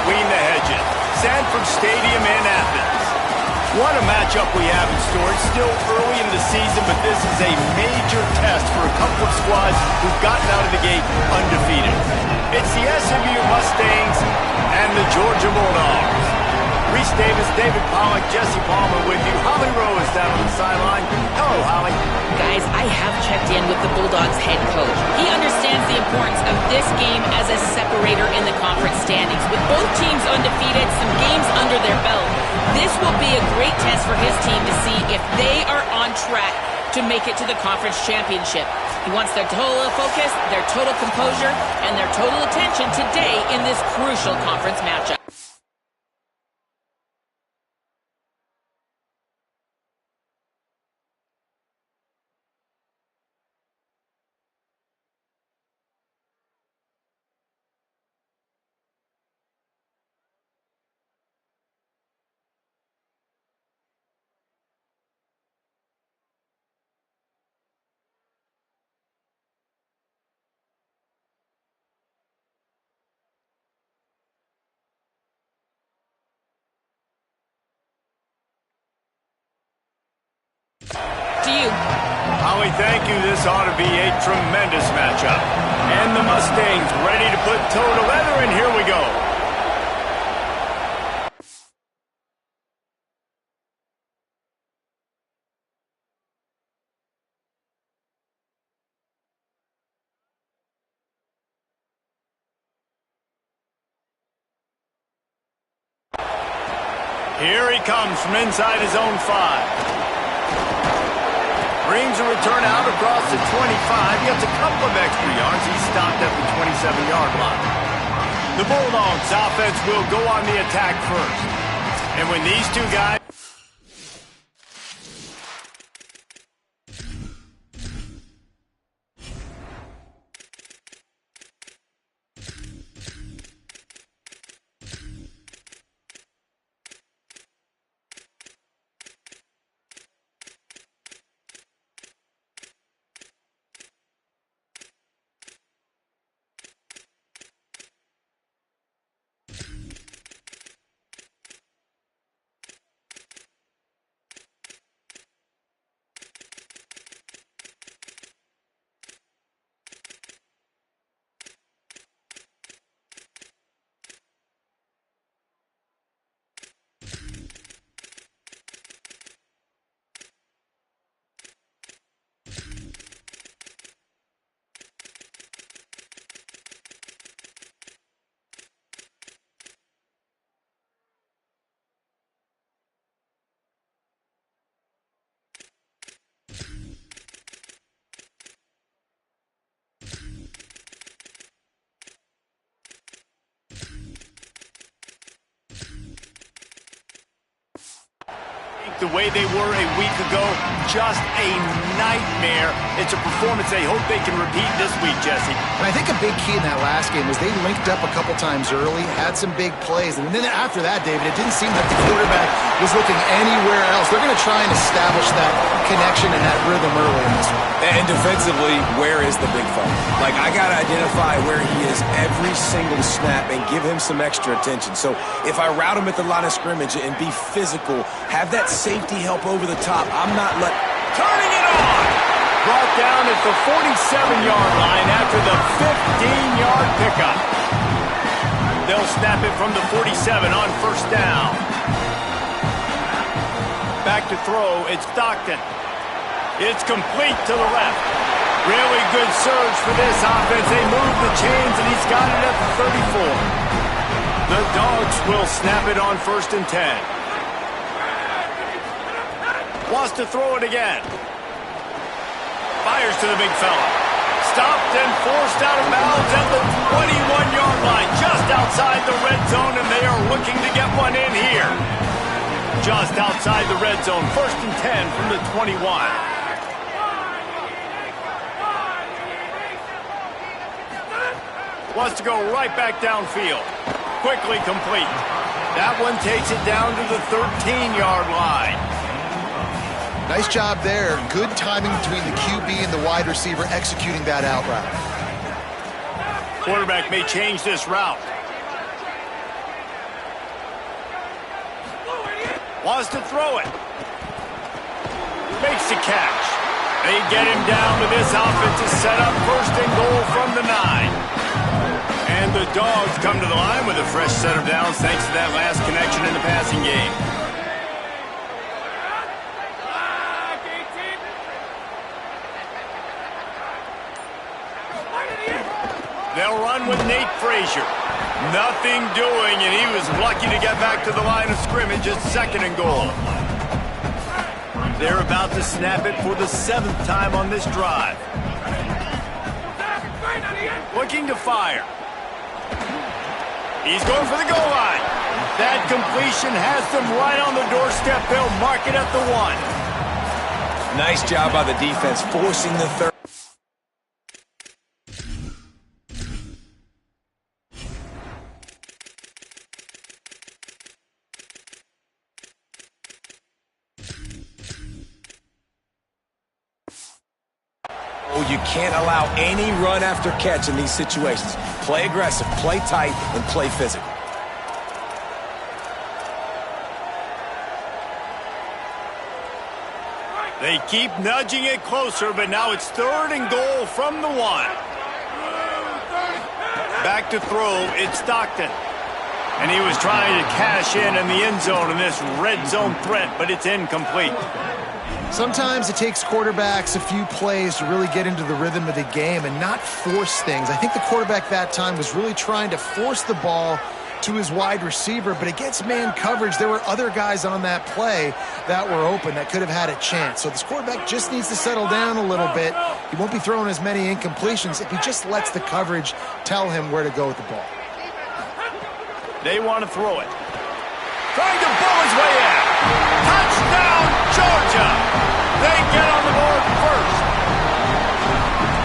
between the hedges. Sanford Stadium in Athens. What a matchup we have in store. It's still early in the season, but this is a major test for a couple of squads who've gotten out of the gate undefeated. It's the SMU Mustangs and the Georgia Bulldogs. Reese Davis, David Pollack, Jesse Palmer with you. Holly Rowe is down on the sideline. Hello, Holly. Guys, I have checked in with the Bulldogs head coach. He understands the importance of this game as a separator in the conference standings. With both teams undefeated, some games under their belt, this will be a great test for his team to see if they are on track to make it to the conference championship. He wants their total focus, their total composure, and their total attention today in this crucial conference matchup. Holly, thank you. This ought to be a tremendous matchup. And the Mustangs ready to put toe to leather, and here we go. Here he comes from inside his own 5. Brings a return out across the 25. Gets a couple of extra yards. He's stopped at the 27-yard line. The Bulldogs offense will go on the attack first. And when these two guys... The way they were a week ago, just a nightmare. It's a performance they hope they can repeat this week, Jesse. And I think a big key in that last game was they linked up a couple times early, had some big plays, and then after that, David, it didn't seem like the quarterback was looking anywhere else. They're going to try and establish that connection and that rhythm early in this one. And defensively, where is the big fella? Like, I got to identify where he is every single snap and give him some extra attention. So if I route him at the line of scrimmage and be physical, have that safety help over the top, I'm not turning it on! Brought down at the 47-yard line after the 15-yard pickup. They'll snap it from the 47 on first down. Back to throw, it's Stockton. It's complete to the left. Really good surge for this offense. They move the chains, and he's got it at the 34. The Dogs will snap it on first and 10. Wants to throw it again. Fires to the big fella. Stopped and forced out of bounds at the 21-yard line, just outside the red zone, and they are looking to get one in here. Just outside the red zone, first and 10 from the 21. Wants to go right back downfield. Quickly complete. That one takes it down to the 13-yard line. Nice job there. Good timing between the QB and the wide receiver executing that out route. Quarterback may change this route. Wants to throw it. Makes the catch. They get him down with this offensive setup. First and goal from the 9. And the Dogs come to the line with a fresh set of downs thanks to that last connection in the passing game. They'll run with Nate Frazier. Nothing doing, and he was lucky to get back to the line of scrimmage at 2nd and goal. They're about to snap it for the 7th time on this drive. Looking to fire. He's going for the goal line. That completion has them right on the doorstep. They'll mark it at the 1. Nice job by the defense, forcing the third. You can't allow any run after catch in these situations. Play aggressive, play tight, and play physical. They keep nudging it closer, but now it's 3rd and goal from the 1. Back to throw, it's Stockton. And he was trying to cash in the end zone in this red zone threat, but it's incomplete. Sometimes it takes quarterbacks a few plays to really get into the rhythm of the game and not force things. I think the quarterback that time was really trying to force the ball to his wide receiver, but against man coverage, there were other guys on that play that were open that could have had a chance. So this quarterback just needs to settle down a little bit. He won't be throwing as many incompletions if he just lets the coverage tell him where to go with the ball. They want to throw it. Trying to blow his way out. Touchdown, Georgia! They get on the board first.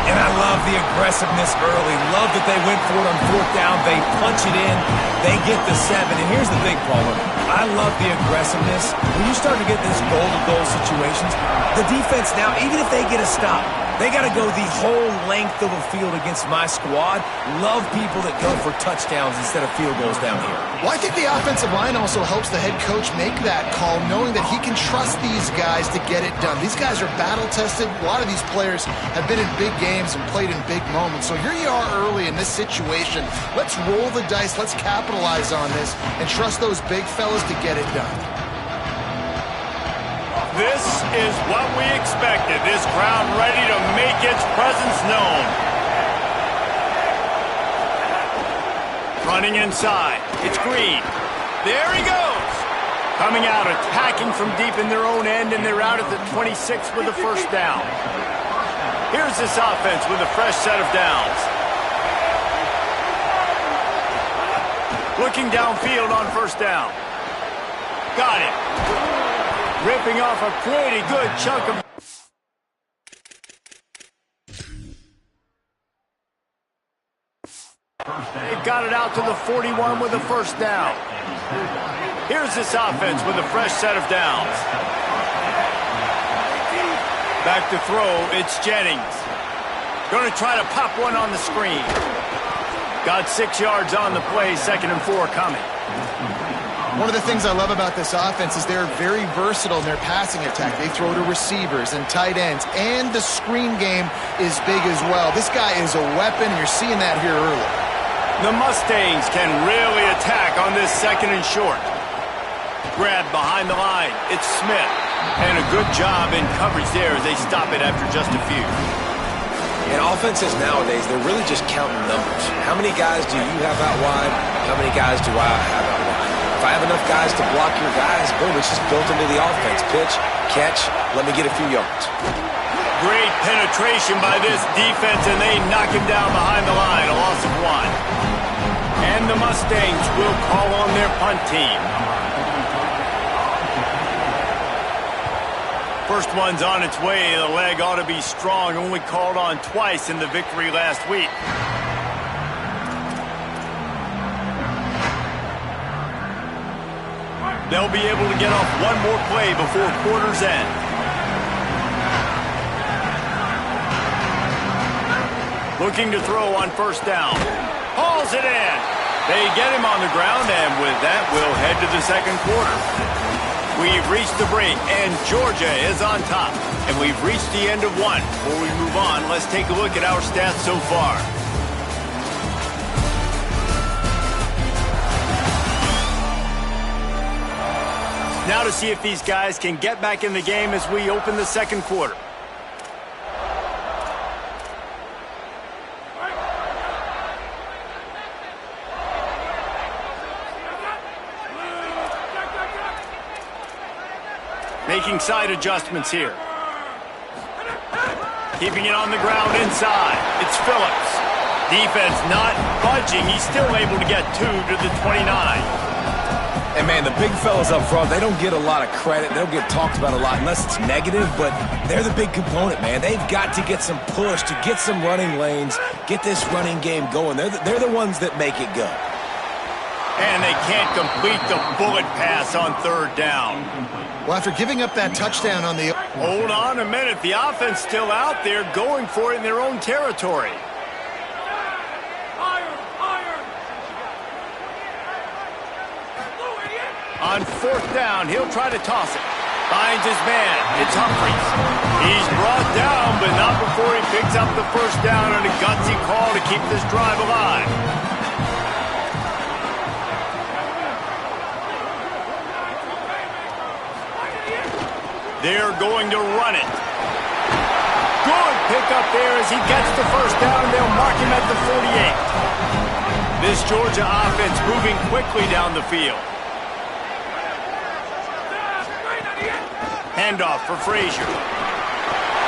And I love the aggressiveness early. Love that they went for it on 4th down. They punch it in. They get the 7. And here's the thing, Palmer. I love the aggressiveness. When you start to get these goal-to-goal situations, the defense now, even if they get a stop, they got to go the whole length of a field against my squad. Love people that go for touchdowns instead of field goals down here. Well, I think the offensive line also helps the head coach make that call, knowing that he can trust these guys to get it done. These guys are battle-tested. A lot of these players have been in big games and played in big moments. So here you are early in this situation. Let's roll the dice. Let's capitalize on this and trust those big fellas to get it done. This is what we expected. This crowd ready to make its presence known. Running inside. It's Green. There he goes. Coming out, attacking from deep in their own end, and they're out at the 26 with a first down. Here's this offense with a fresh set of downs. Looking downfield on first down. Got it. Ripping off a pretty good chunk of... They got it out to the 41 with a first down. Here's this offense with a fresh set of downs. Back to throw, it's Jennings. Going to try to pop one on the screen. Got 6 yards on the play, 2nd and 4 coming. One of the things I love about this offense is they're very versatile in their passing attack. They throw to receivers and tight ends, and the screen game is big as well. This guy is a weapon, and you're seeing that here early. The Mustangs can really attack on this 2nd and short. Grab behind the line. It's Smith. And a good job in coverage there as they stop it after just a few. And offenses nowadays, they're really just counting numbers. How many guys do you have out wide? How many guys do I have out wide? If I have enough guys to block your guys, boom, it's just built into the offense. Pitch, catch, let me get a few yards. Great penetration by this defense, and they knock him down behind the line, a loss of 1. And the Mustangs will call on their punt team. First one's on its way. The leg ought to be strong, only called on twice in the victory last week. They'll be able to get off one more play before quarter's end. Looking to throw on first down. Hauls it in. They get him on the ground, and with that, we'll head to the second quarter. We've reached the break, and Georgia is on top. And we've reached the end of one. Before we move on, let's take a look at our stats so far. Now to see if these guys can get back in the game as we open the second quarter. Making side adjustments here. Keeping it on the ground inside. It's Phillips. Defense not budging. He's still able to get 2 to the 29. And, man, the big fellas up front, they don't get a lot of credit. They don't get talked about a lot unless it's negative, but they're the big component, man. They've got to get some push, to get some running lanes, get this running game going. They're the ones that make it go. And they can't complete the bullet pass on third down. Well, after giving up that touchdown on the... Hold on a minute. The offense still out there going for it in their own territory. On fourth down, he'll try to toss it. Finds his man. It's Humphries. He's brought down, but not before he picks up the first down on a gutsy call to keep this drive alive. They're going to run it. Good pickup there as he gets the first down, and they'll mark him at the 48. This Georgia offense moving quickly down the field. Handoff for Frazier.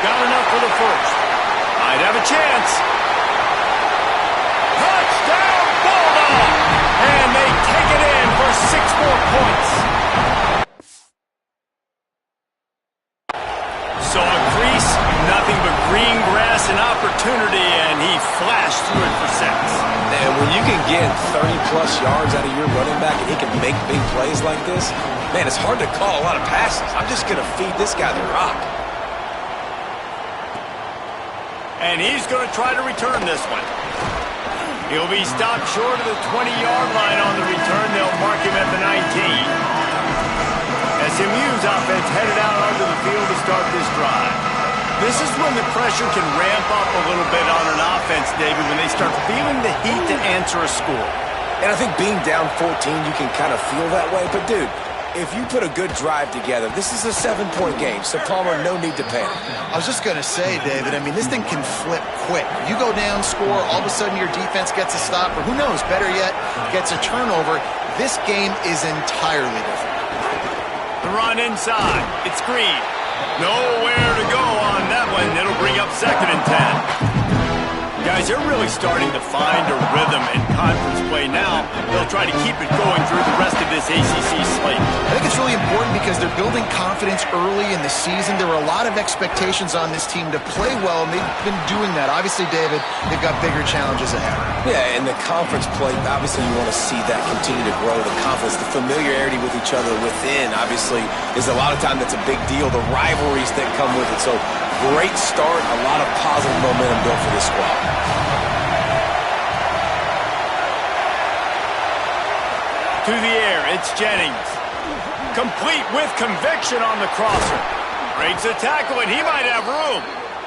Got enough for the first. Might have a chance. Touchdown, Bulldog! And they take it in for 6 more points. Saw a crease, nothing but green grass and opportunity, and he flashed through it for 6. And when you can get 30-plus yards out of your running back and he can make big plays like this, man, it's hard to call a lot of passes. I'm just going to feed this guy the rock. And he's going to try to return this one. He'll be stopped short of the 20-yard line on the return. They'll mark him at the 19. SMU's offense headed out onto the field to start this drive. This is when the pressure can ramp up a little bit on an offense, David, when they start feeling the heat to answer a score. And I think being down 14, you can kind of feel that way. But, dude, if you put a good drive together, this is a 7-point game. So, Palmer, no need to panic. I was just going to say, David, I mean, this thing can flip quick. You go down, score, all of a sudden your defense gets a stop, or who knows, better yet, gets a turnover. This game is entirely different. The run inside. It's Green. Nowhere to go on that one. It'll bring up 2nd and 10. Guys, they're really starting to find a rhythm in conference play now. They'll try to keep it going through the rest of this ACC slate. I think it's really important because they're building confidence early in the season. There were a lot of expectations on this team to play well, and they've been doing that. Obviously, David, they've got bigger challenges ahead. Yeah, and the conference play, obviously you want to see that continue to grow, the confidence, the familiarity with each other within, obviously, is a lot of time that's a big deal, the rivalries that come with it. So, great start, a lot of positive momentum built for this squad. To the air, it's Jennings. Complete with conviction on the crosser. Breaks a tackle, and he might have room.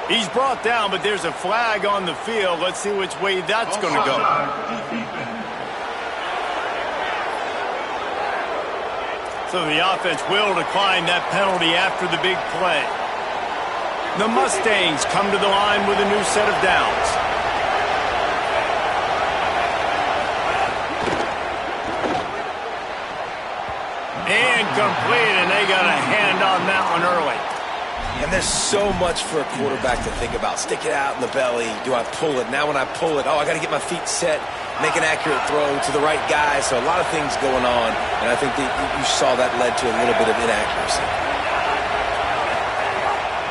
He's brought down, but there's a flag on the field. Let's see which way that's going to go. So the offense will decline that penalty after the big play. The Mustangs come to the line with a new set of downs. Incomplete, and they got a hand on that one early. And there's so much for a quarterback to think about. Stick it out in the belly. Do I pull it? Now when I pull it, I got to get my feet set, make an accurate throw to the right guy. So a lot of things going on, and I think that you saw that led to a little bit of inaccuracy.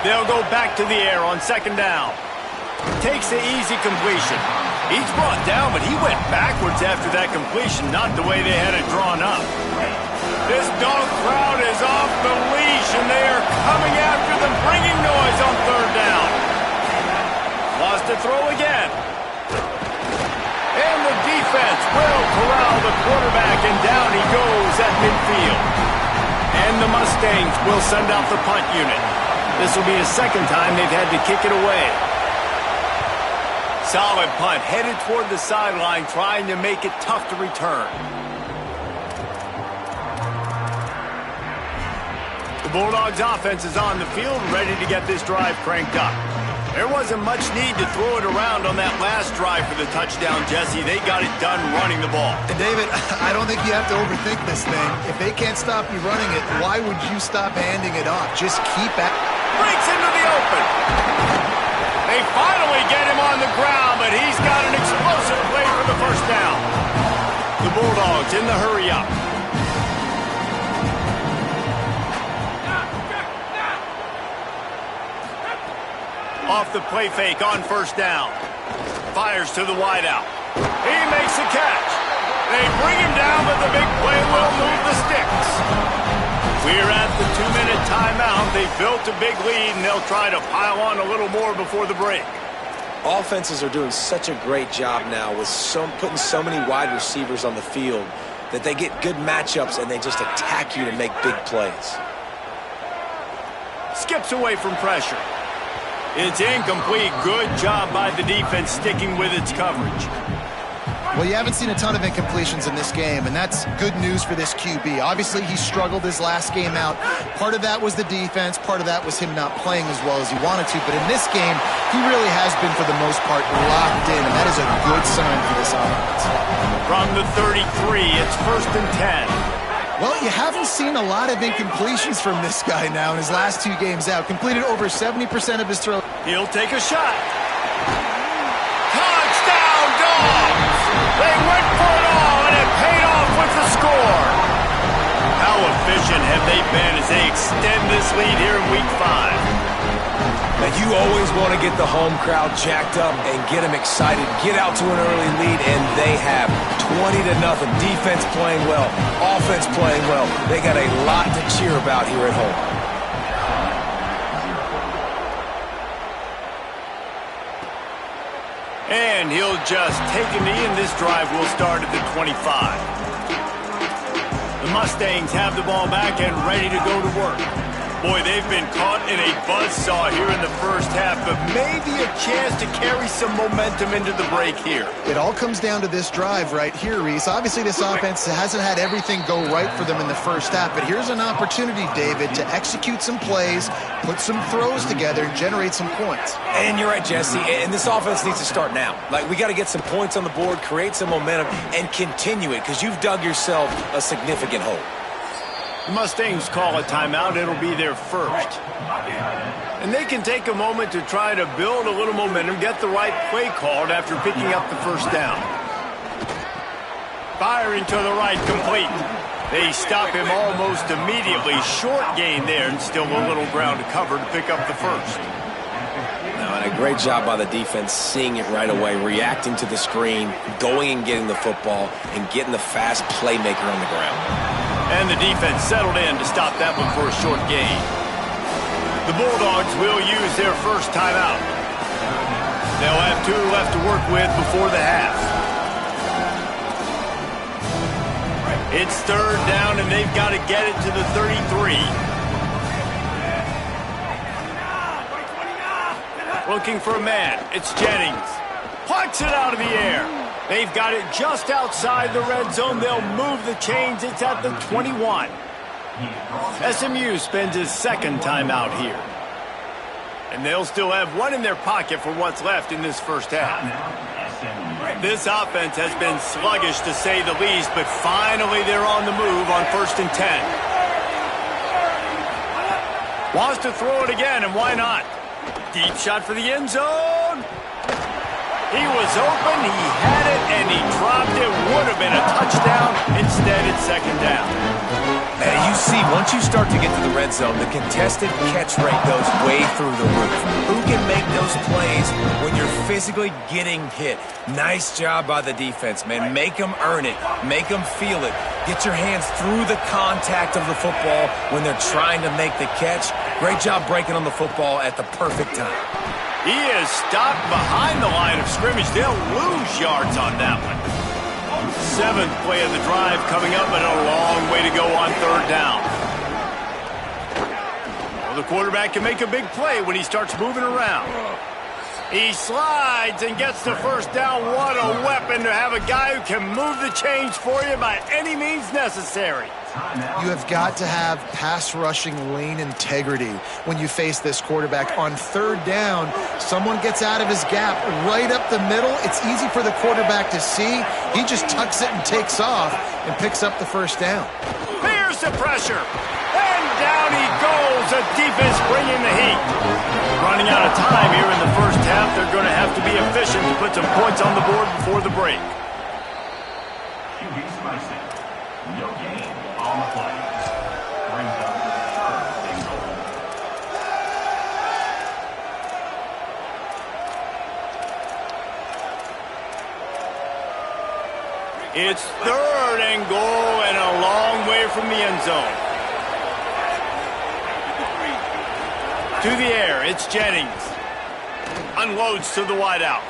They'll go back to the air on 2nd down. Takes the easy completion. He's brought down, but he went backwards after that completion, not the way they had it drawn up. This dog crowd is off the leash, and they are coming after them, bringing noise on 3rd down. Lost a throw again. And the defense will corral the quarterback, and down he goes at midfield. And And the Mustangs will send out the punt unit. This will be the second time they've had to kick it away. Solid punt, headed toward the sideline, trying to make it tough to return. The Bulldogs offense is on the field, ready to get this drive cranked up. There wasn't much need to throw it around on that last drive for the touchdown, Jesse. They got it done running the ball. And David, I don't think you have to overthink this thing. If they can't stop you running it, why would you stop handing it off? Just keep at it. Breaks into the open. They finally get him on the ground, but he's got an explosive play for the first down. The Bulldogs in the hurry up. Off the play fake on first down. Fires to the wideout. He makes the catch. They bring him down, but the big play will move the sticks. We're at the 2-minute timeout. They built a big lead, and they'll try to pile on a little more before the break. Offenses are doing such a great job now with putting so many wide receivers on the field that they get good matchups and they just attack you to make big plays. Skips away from pressure. It's incomplete. Good job by the defense sticking with its coverage. Well, you haven't seen a ton of incompletions in this game, and that's good news for this QB. Obviously, he struggled his last game out. Part of that was the defense. Part of that was him not playing as well as he wanted to. But in this game, he really has been, for the most part, locked in, and that is a good sign for this offense. From the 33, it's 1st and 10. Well, you haven't seen a lot of incompletions from this guy now in his last 2 games out. Completed over 70% of his throws. He'll take a shot. Touchdown, Dogs! They went for it all, and it paid off with the score. How efficient have they been as they extend this lead here in Week 5? Now, you always want to get the home crowd jacked up and get them excited, get out to an early lead, and they have 20-0. Defense playing well, offense playing well. They got a lot to cheer about here at home. And he'll just take a knee, and this drive will start at the 25. The Mustangs have the ball back and ready to go to work. Boy, they've been caught in a buzzsaw here in the first half, but maybe a chance to carry some momentum into the break here. It all comes down to this drive right here, Reese. Obviously, this offense hasn't had everything go right for them in the first half, but here's an opportunity, David, to execute some plays, put some throws together, and generate some points. And you're right, Jesse, and this offense needs to start now. Like, we got to get some points on the board, create some momentum, and continue it, because you've dug yourself a significant hole. The Mustangs call a timeout. It'll be their first. And they can take a moment to try to build a little momentum, get the right play called after picking up the first down. Firing to the right, complete. They stop him almost immediately. Short gain there, and still a little ground to cover to pick up the first. Now, and a great job by the defense seeing it right away, reacting to the screen, going and getting the football, and getting the fast playmaker on the ground. And the defense settled in to stop that one for a short gain. The Bulldogs will use their first timeout. They'll have 2 left to work with before the half. It's 3rd down, and they've got to get it to the 33. Looking for a man. It's Jennings. Plucks it out of the air. They've got it just outside the red zone. They'll move the chains. It's at the 21. SMU spends his 2nd timeout here. And they'll still have 1 in their pocket for what's left in this first half. This offense has been sluggish to say the least, but finally they're on the move on 1st and 10. Wants to throw it again, and why not? Deep shot for the end zone. He was open, he had it, and he dropped it. Would have been a touchdown. Instead, it's 2nd down. And you see, once you start to get to the red zone, the contested catch rate goes way through the roof. Who can make those plays when you're physically getting hit? Nice job by the defense, man. Make them earn it. Make them feel it. Get your hands through the contact of the football when they're trying to make the catch. Great job breaking on the football at the perfect time. He is stopped behind the line of scrimmage. They'll lose yards on that one. 7th play of the drive coming up, and a long way to go on 3rd down. Well, the quarterback can make a big play when he starts moving around. He slides and gets the first down. What a weapon to have a guy who can move the chains for you by any means necessary. You have got to have pass rushing lane integrity when you face this quarterback. On third down, someone gets out of his gap right up the middle. It's easy for the quarterback to see. He just tucks it and takes off and picks up the first down. Here's the pressure. And down he goes. The defense bringing the heat. Running out of time here in the first half. They're going to have to be efficient to put some points on the board before the break. No gain on the play. Brings up third and goal. It's third and goal and a long way from the end zone. To the air, it's Jennings. Unloads to the wideout.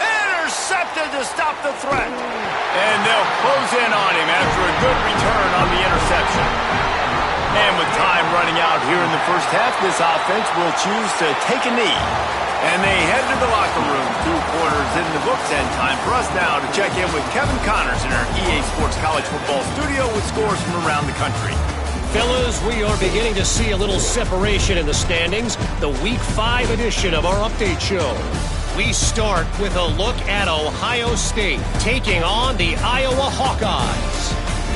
Intercepted to stop the threat. And they'll close in on him after a good return on the interception. And with time running out here in the first half, this offense will choose to take a knee. And they head to the locker room. 2 quarters in the books, and time for us now to check in with Kevin Connors in our EA Sports College Football studio with scores from around the country. Fellas, we are beginning to see a little separation in the standings. The Week 5 edition of our update show. We start with a look at Ohio State taking on the Iowa Hawkeyes.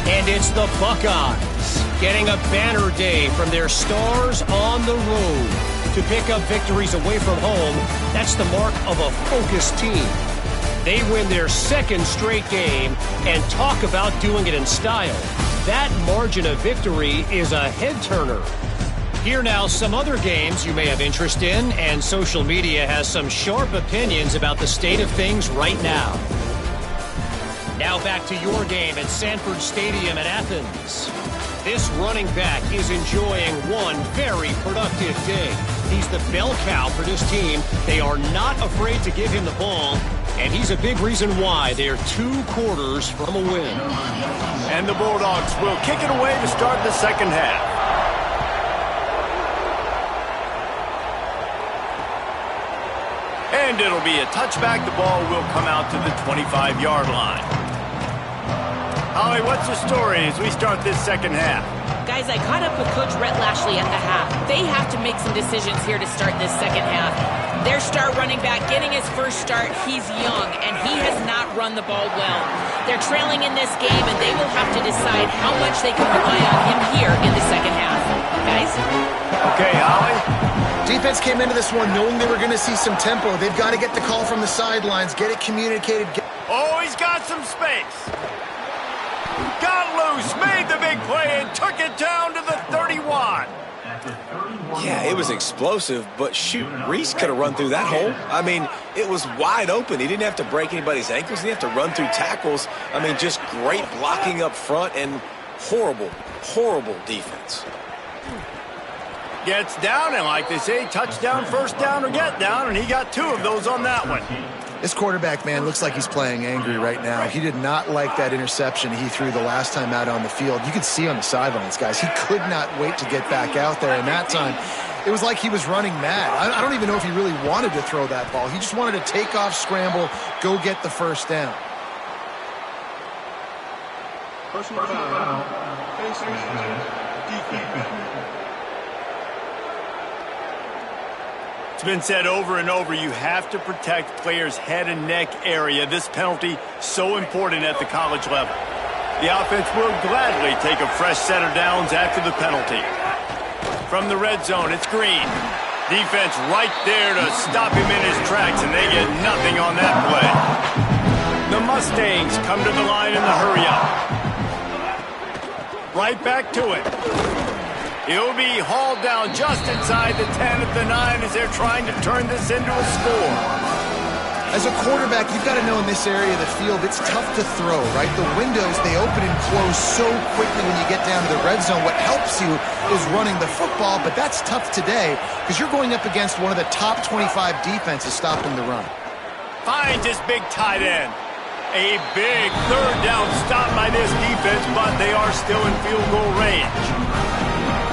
And it's the Buckeyes getting a banner day from their stars on the road. To pick up victories away from home, that's the mark of a focused team. They win their 2nd straight game and talk about doing it in style. That margin of victory is a head-turner. Here now, some other games you may have interest in, and social media has some sharp opinions about the state of things right now. Now back to your game at Sanford Stadium in Athens. This running back is enjoying one very productive day. He's the bell cow for this team. They are not afraid to give him the ball, and he's a big reason why they're 2 quarters from a win. And the Bulldogs will kick it away to start the second half. And it'll be a touchback. The ball will come out to the 25-yard line. Holly, what's the story as we start this second half? Guys, I caught up with Coach Rhett Lashley at the half. They have to make some decisions here to start this second half. Their star running back getting his first start. He's young, and he has not run the ball well. They're trailing in this game, and they will have to decide how much they can rely on him here in the second half. Guys? Okay, Holly. Defense came into this one knowing they were going to see some tempo. They've got to get the call from the sidelines, get it communicated. Oh, he's got some space. Got loose, made the big play, and took it down to the 31. Yeah, it was explosive, but shoot, Reese could have run through that hole. I mean, it was wide open. He didn't have to break anybody's ankles. He didn't have to run through tackles. I mean, just great blocking up front and horrible, horrible defense. Gets down, and like they say, touchdown, first down, or get down, and he got 2 of those on that one. This quarterback, man, looks like he's playing angry right now. He did not like that interception he threw the last time out on the field. You could see on the sidelines, guys, he could not wait to get back out there. And that time, it was like he was running mad. I don't even know if he really wanted to throw that ball. He just wanted to take off, scramble, go get the first down. Personal foul. Defense. It's been said over and over, you have to protect players' head and neck area. This penalty so important at the college level. The offense will gladly take a fresh set of downs after the penalty. From the red zone, it's Green. Defense right there to stop him in his tracks, and they get nothing on that play. The Mustangs come to the line in the hurry-up. Right back to it. He'll be hauled down just inside the 10 at the 9 as they're trying to turn this into a score. As a quarterback, you've got to know in this area of the field, it's tough to throw, right? The windows, they open and close so quickly when you get down to the red zone. What helps you is running the football, but that's tough today because you're going up against one of the top 25 defenses stopping the run. Finds his big tight end. A big third down stop by this defense, but they are still in field goal range.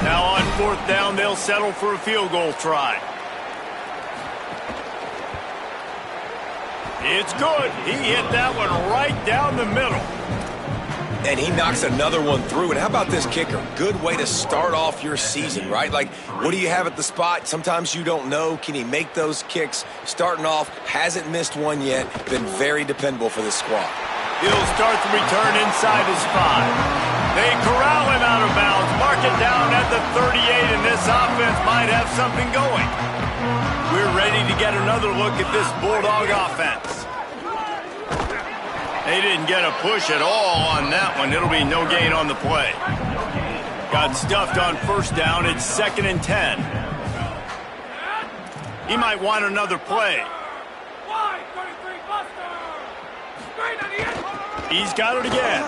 Now Now on 4th down, they'll settle for a field goal try. It's good. He hit that one right down the middle. And he knocks another one through. And how about this kicker? Good way to start off your season, right? Like, what do you have at the spot? Sometimes you don't know. Can he make those kicks? Starting off, hasn't missed one yet. Been very dependable for this squad. He'll start the return inside his 5. They corral him out of bounds. Mark it down at the 38, and this offense might have something going. We're ready to get another look at this Bulldog offense. They didn't get a push at all on that one. It'll be no gain on the play. Got stuffed on 1st down. It's 2nd and 10. He might want another play. He's got it again.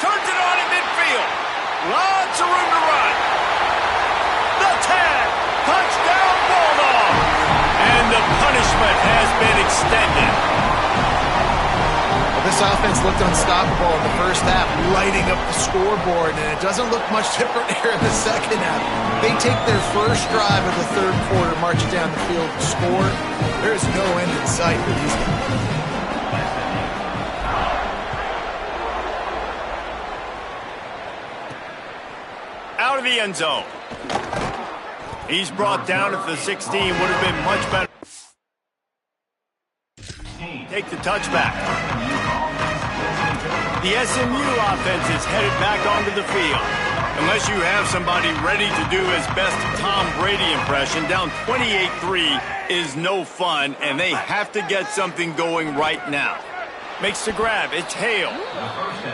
Turns it on in midfield. Lots of room to run. The tag. Touchdown, Bulldog. And the punishment has been extended. This offense looked unstoppable in the first half, lighting up the scoreboard, and it doesn't look much different here in the second half. They take their first drive of the 3rd quarter, march down the field, score. There's no end in sight for these guys. Out of the end zone. He's brought down at the 16. Would have been much better. Take the touchback. The SMU offense is headed back onto the field. Unless you have somebody ready to do his best Tom Brady impression, down 28-3 is no fun, and they have to get something going right now. Makes the grab. It's Hale.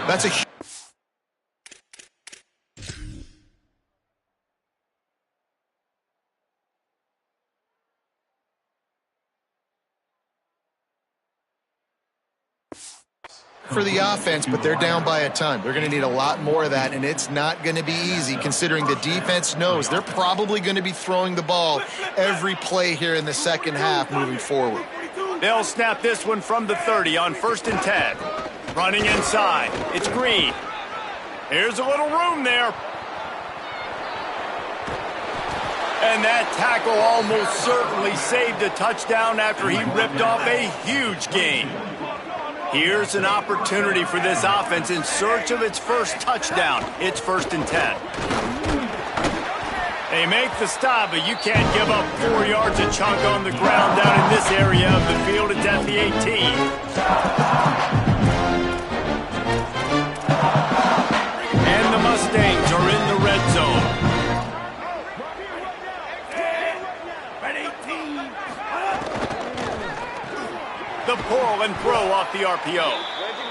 That's a for the offense, but they're down by a ton. They're going to need a lot more of that, and it's not going to be easy considering the defense knows they're probably going to be throwing the ball every play here in the second half moving forward. They'll snap this one from the 30 on 1st and 10. Running inside. It's Green. Here's a little room there. And that tackle almost certainly saved a touchdown after he ripped off a huge gain. Here's an opportunity for this offense in search of its first touchdown. It's 1st and 10. They make the stop, but you can't give up 4 yards a chunk on the ground down in this area of the field. It's at the 18. And the Mustangs are in the red zone. The pull and throw off the RPO.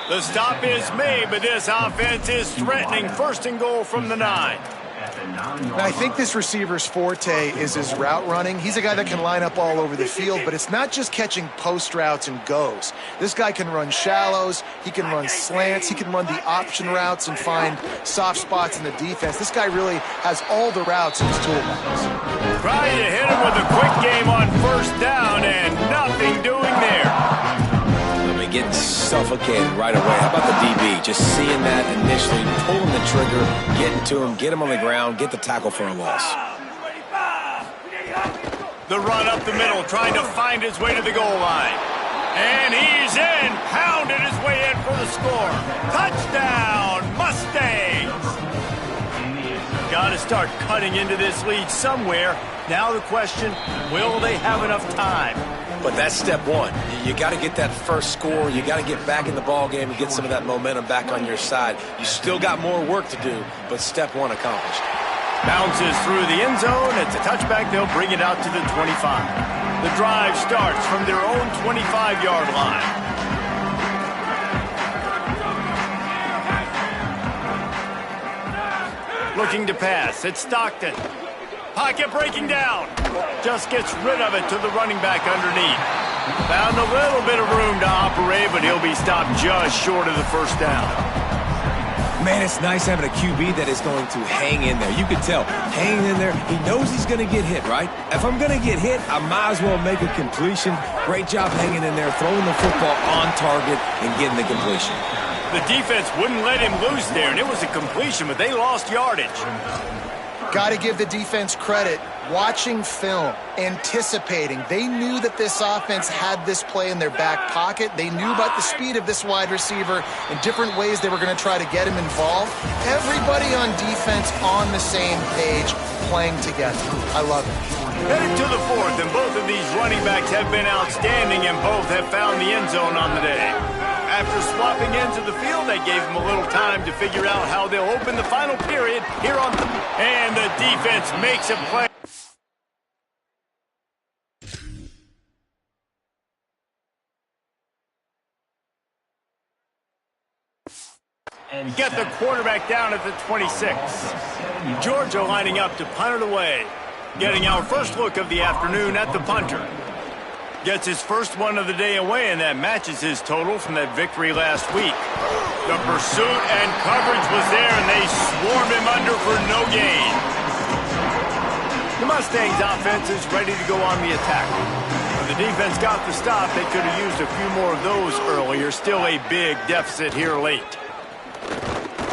The stop is made, but this offense is threatening 1st and goal from the 9. And I think this receiver's forte is his route running. He's a guy that can line up all over the field, but it's not just catching post routes and goes. This guy can run shallows, he can run slants, he can run the option routes and find soft spots in the defense. This guy really has all the routes in his toolbox. Trying to hit him with a quick game on 1st down and nothing doing there. Getting suffocated right away. How about the DB? Just seeing that initially, pulling the trigger, getting to him, get him on the ground, get the tackle for a loss. The run up the middle, trying to find his way to the goal line. And he's in, pounded his way in for the score. Touchdown, Mustangs! Got to start cutting into this lead somewhere. Now the question, will they have enough time? But that's step one. You got to get that first score. You got to get back in the ball game and get some of that momentum back on your side. You still got more work to do, but step one accomplished. Bounces through the end zone. It's a touchback. They'll bring it out to the 25. The drive starts from their own 25-yard line. Looking to pass. It's Stockton. Pocket breaking down. Just gets rid of it to the running back underneath. Found a little bit of room to operate, but he'll be stopped just short of the 1st down. Man, it's nice having a QB that is going to hang in there. You can tell, hanging in there, he knows he's going to get hit, right? If I'm going to get hit, I might as well make a completion. Great job hanging in there, throwing the football on target and getting the completion. The defense wouldn't let him loose there, and it was a completion, but they lost yardage. Got to give the defense credit. Watching film, anticipating. They knew that this offense had this play in their back pocket. They knew about the speed of this wide receiver and different ways they were going to try to get him involved. Everybody on defense on the same page, playing together. I love it. Headed to the fourth, and both of these running backs have been outstanding, and both have found the end zone on the day. After swapping ends of the field, that gave them a little time to figure out how they'll open the final period here on and the defense makes a play. Get the quarterback down at the 26. Georgia lining up to punt it away. Getting our first look of the afternoon at the punter. Gets his first one of the day away, and that matches his total from that victory last week. The pursuit and coverage was there, and they swarmed him under for no gain. The Mustangs offense is ready to go on the attack. When the defense got the stop, they could have used a few more of those earlier. Still a big deficit here late.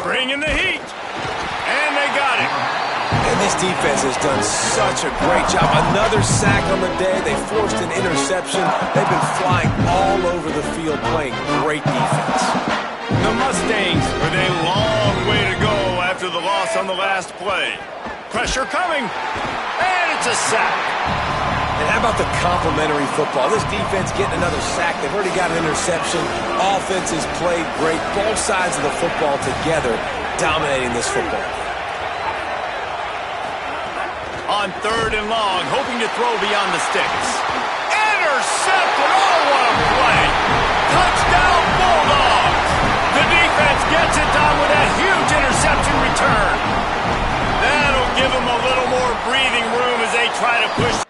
Bringing the heat. And they got it. And this defense has done such a great job. Another sack on the day. They forced an interception. They've been flying all over the field playing great defense. The Mustangs with a long way to go after the loss on the last play. Pressure coming. And it's a sack. And how about the complimentary football? This defense getting another sack. They've already got an interception. Offense has played great. Both sides of the football together dominating this football. On third and long, hoping to throw beyond the sticks. Intercepted! Oh, what a play! Touchdown, Bulldogs! The defense gets it done with a huge interception return. That'll give them a little more breathing room as they try to push.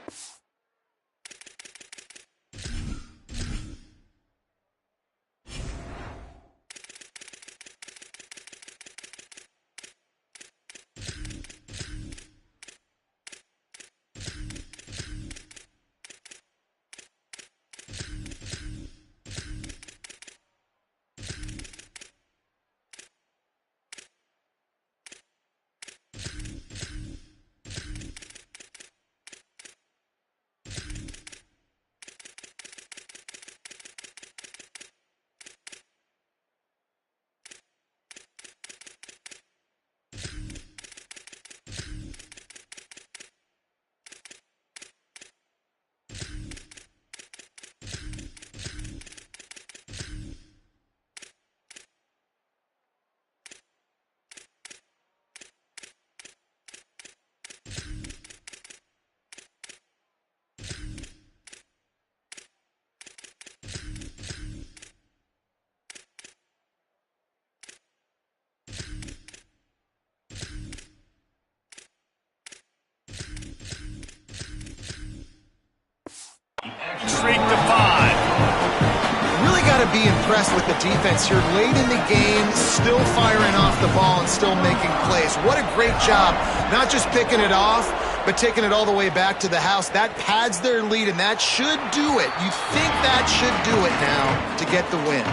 Streak to 5. Really got to be impressed with the defense here. Late in the game, still firing off the ball and still making plays. What a great job. Not just picking it off, but taking it all the way back to the house. That pads their lead, and that should do it. You think that should do it now to get the win.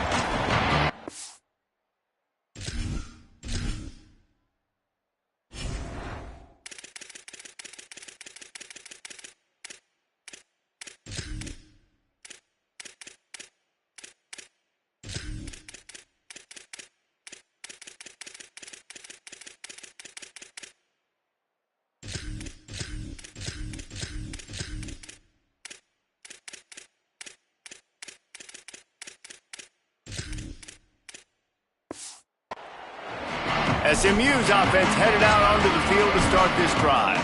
SMU's offense headed out onto the field to start this drive.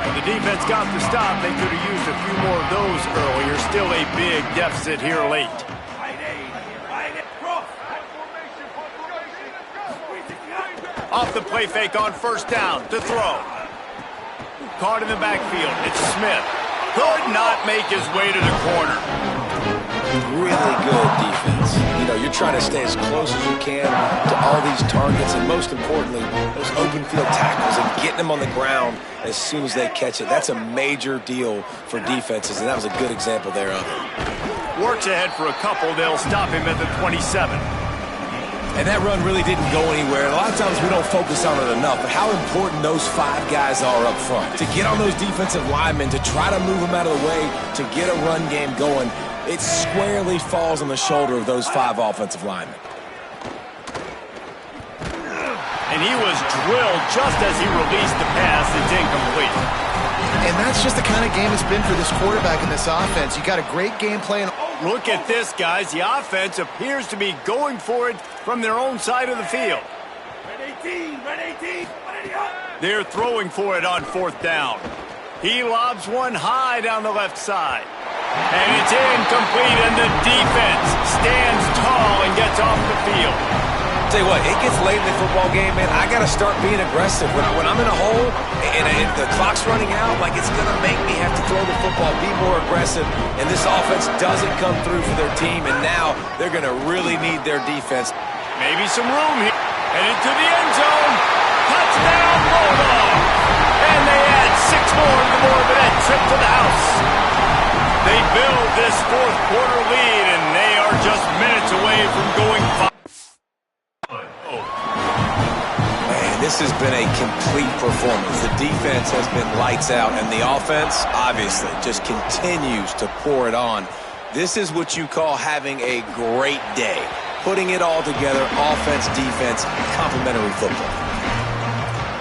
And the defense got the stop. They could have used a few more of those earlier. Still a big deficit here late. Off the play fake on first down to throw. Caught in the backfield. It's Smith. Could not make his way to the corner. Really good defense. You know, you're trying to stay as close as you can to all these targets, and most importantly, those open field tackles and getting them on the ground as soon as they catch it. That's a major deal for defenses, and that was a good example there of it. Works ahead for a couple. They'll stop him at the 27. And that run really didn't go anywhere. And a lot of times we don't focus on it enough, but how important those 5 guys are up front. To get on those defensive linemen, to try to move them out of the way, to get a run game going, it squarely falls on the shoulder of those 5 offensive linemen. And he was drilled just as he released the pass. It's incomplete. And that's just the kind of game it's been for this quarterback in this offense. You got a great game plan. Look at this, guys. The offense appears to be going for it from their own side of the field. They're throwing for it on 4th down. He lobs one high down the left side. And it's incomplete, and the defense stands tall and gets off the field. Tell you what, it gets late in the football game, man. I got to start being aggressive. When I'm in a hole and the clock's running out, like it's going to make me have to throw the football, be more aggressive. And this offense doesn't come through for their team, and now they're going to really need their defense. Maybe some room here. Headed to the end zone. Touchdown, Bulldog. And they add 6 more to the board with that trip to the house. They build this 4th quarter lead, and they are just minutes away from going 5. This has been a complete performance. The defense has been lights out, and the offense, obviously, just continues to pour it on. This is what you call having a great day. Putting it all together, offense, defense, complementary football.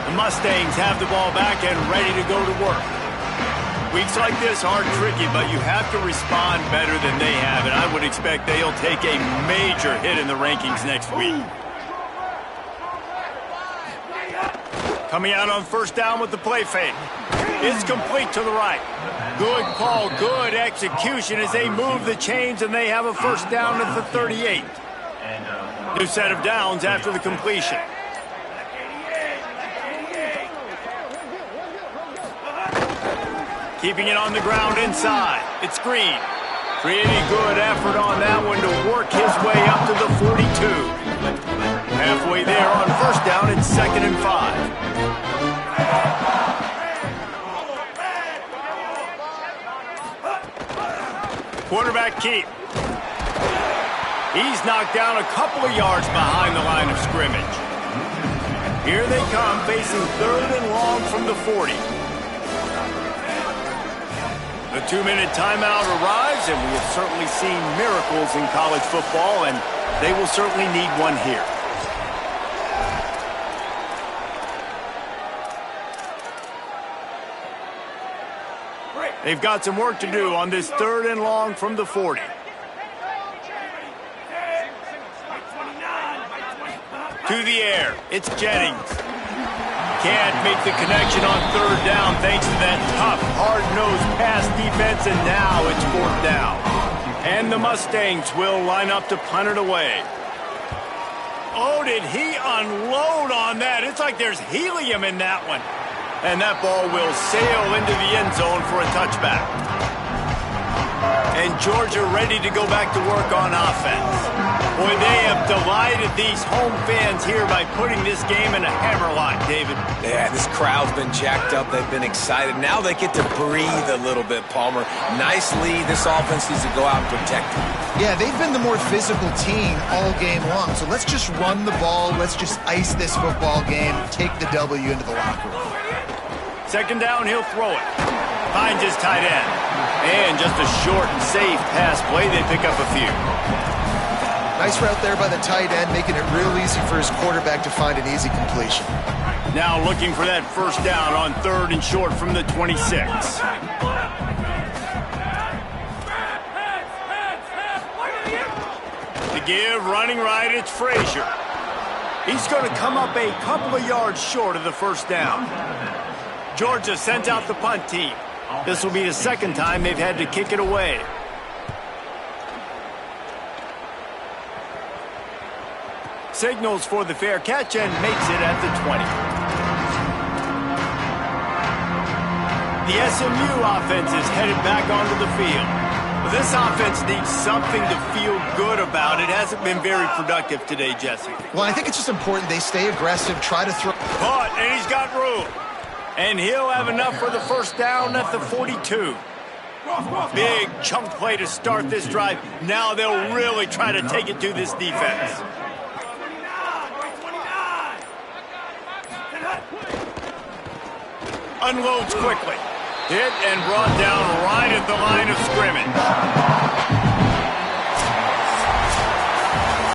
The Mustangs have the ball back and ready to go to work. Weeks like this are tricky, but you have to respond better than they have, and I would expect they'll take a major hit in the rankings next week. Coming out on 1st down with the play fake. It's complete to the right. Good call, good execution as they move the chains, and they have a 1st down at the 38. New set of downs after the completion. Keeping it on the ground inside. It's Green. Pretty good effort on that one to work his way up to the 42. Halfway there on 1st down, it's 2nd and 5. Quarterback keep. He's knocked down a couple of yards behind the line of scrimmage. Here they come, facing 3rd and long from the 40. The 2-minute timeout arrives, and we have certainly seen miracles in college football, and they will certainly need one here. They've got some work to do on this 3rd and long from the 40. To the air, it's Jennings. Can't make the connection on 3rd down thanks to that tough, hard-nosed pass defense, and now it's 4th down. And the Mustangs will line up to punt it away. Oh, did he unload on that? It's like there's helium in that one. And that ball will sail into the end zone for a touchback. And Georgia ready to go back to work on offense. Boy, they have delighted these home fans here by putting this game in a hammerlock, David. Yeah, this crowd's been jacked up. They've been excited. Now they get to breathe a little bit, Palmer. Nice lead. This offense needs to go out and protect it. Yeah, they've been the more physical team all game long. So let's just run the ball. Let's just ice this football game. Take the W into the locker room. 2nd down, he'll throw it. Finds his tight end. And just a short and safe pass play. They pick up a few. Nice route there by the tight end, making it real easy for his quarterback to find an easy completion. Now looking for that 1st down on 3rd and short from the 26. To give, running right, it's Frazier. He's going to come up a couple of yards short of the 1st down. Georgia sends out the punt team. This will be the 2nd time they've had to kick it away. Signals for the fair catch and makes it at the 20. The SMU offense is headed back onto the field. This offense needs something to feel good about. It hasn't been very productive today, Jesse. Well, I think it's just important they stay aggressive, try to throw. Caught, and he's got room. And he'll have enough for the 1st down at the 42. Big chunk play to start this drive. Now they'll really try to take it to this defense. unloads quickly. Hit and brought down right at the line of scrimmage.